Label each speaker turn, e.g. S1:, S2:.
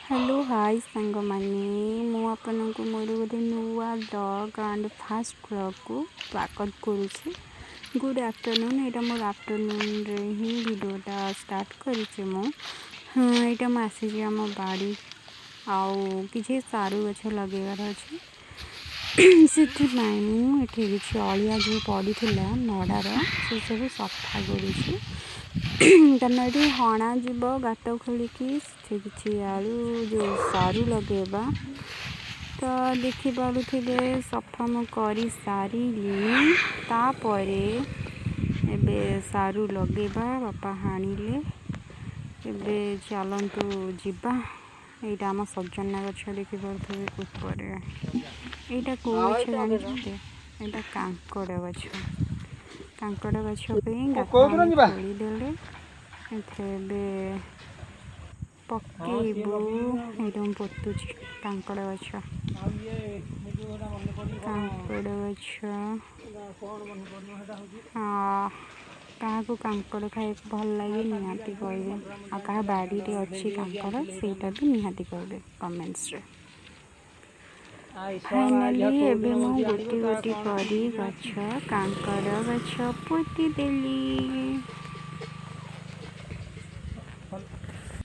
S1: Hello hi सांग माने मु आपनको मोर गोटे नुआ ब्लॉग एंड फास्ट ब्लॉग को स्वागत करुच्ची। Good afternoon. यहाँ मोर आफ्टरनून रे ही वीडियोटा स्टार्ट करुचे मु। यहाँ मुझे आम बाड़ी आउ कि सारू गछ लगेबार अच्छे से किसी अलिया जो पड़ी नड़ार से सब सफा करुच्ची कारण ये हणा जीव गात खोलिकी से किसी आलू जो सारू लगेबा तो देखिपे सफा मु कर सारी तापरे एबे सारू लगेबा बापा हाणिले एबे चलतु जीवा। यहाँ आम सजना गछ देखिपे ऊपर यहाँ कौ गछ जानते यहाँ कांकड़ गछ कांकड़ गछ खोलीदे पकेबू ये पोतुची कांकड़ गछ कांकड़ गछ। हाँ क्या कांकड़ खाए भल लगे निहाती कहबे आ क्या बाड़ी रे अच्छी कांकड़ सेटा भी निहाती कहबे कमेंट्स रे। फाइनाली एबे मु गोटी गोटी करी गछ कांकड़ गछ पोती देली।